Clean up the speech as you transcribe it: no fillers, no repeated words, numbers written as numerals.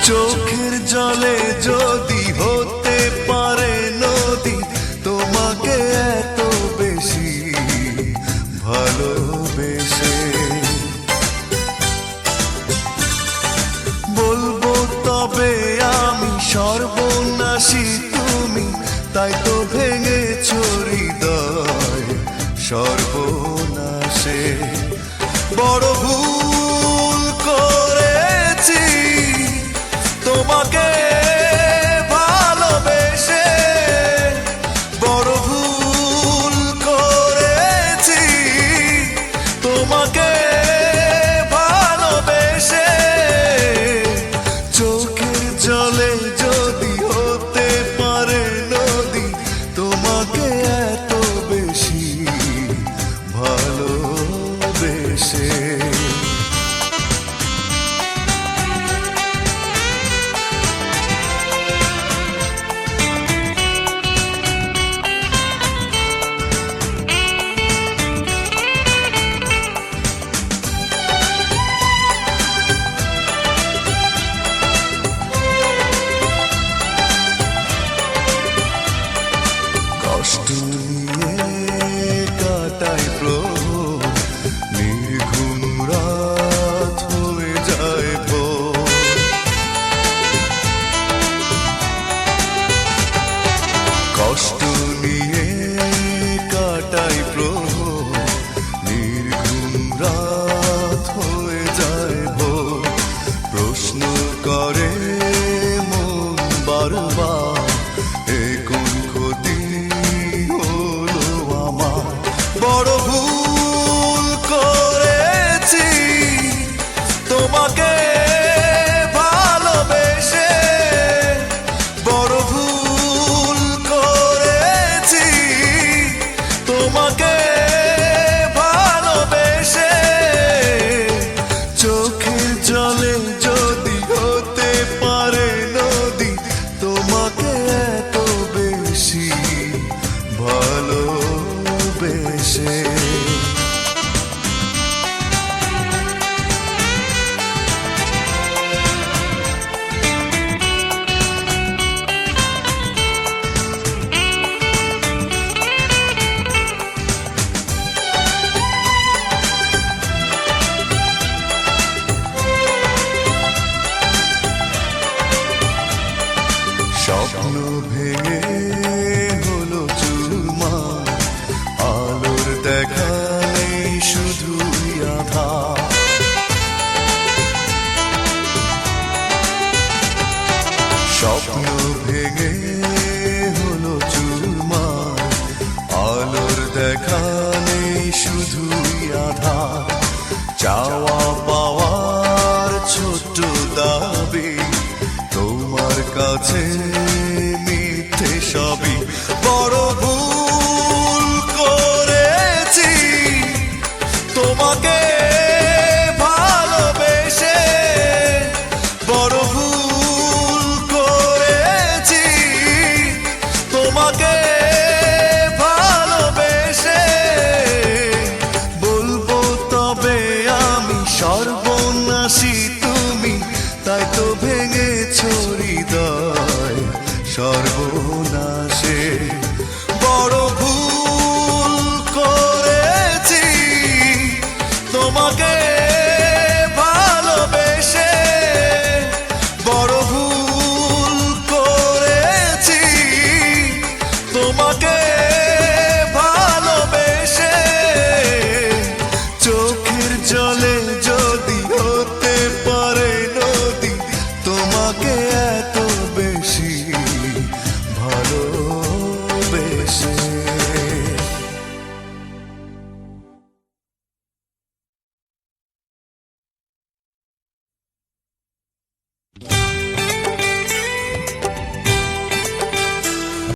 চোখের জলে যদি হতে পারে নদী, তোমাকে এত বেশি ভালোবেসে বলবো তবে আমি সর্বনাশী তুমি, তাই তো ভেঙেছো হৃদয় সর্বনাশে। বড় ভুল করেছি তোমাকে ভালোবেসে, বড় ভুল করেছি তোমাকে ভালোবেসে। চোখের জলে যদি হতে পারে নদী, তোমাকে এত বেশি ভালোবেসে। কষ্ট নিয়ে কাটাই প্রহর, নির্ঘুম রাত হয়ে যায় ভোর। কষ্ট নিয়ে কাটাই প্রহর, নির্ঘুম রাত হয়ে যায় ভোর। প্রশ্ন করে মন বারবার, এ কোন ক্ষতি হলো আমার। বড় ভুল করেছি তোমাকে ভালোবেসে, বড় ভুল করেছি তোমাকে ভালোবেসে। চোখের জলে যদি হতে পারে নদী, তোমাকে এত বেশি ভালোবেসে। স্বপ্ন ভেঙে হলো চুরমার, আলোর দেখা নেই শুধুই আঁধার। স্বপ্ন ভেঙে হলো চুরমার, আলোর দেখা নেই শুধুই আঁধার। চাওয়া পাওয়ার ছোট্ট দাবি, তোমার কাছে মিথ্যে সবই। বড় ভুল করেছি তোমাকে ভালোবেসে, বড় ভুল করেছি তোমাকে ভালোবেসে। বলবো তবে আমি সর্বনাশী তুমি, তাই তো ভেঙেছো হৃদয়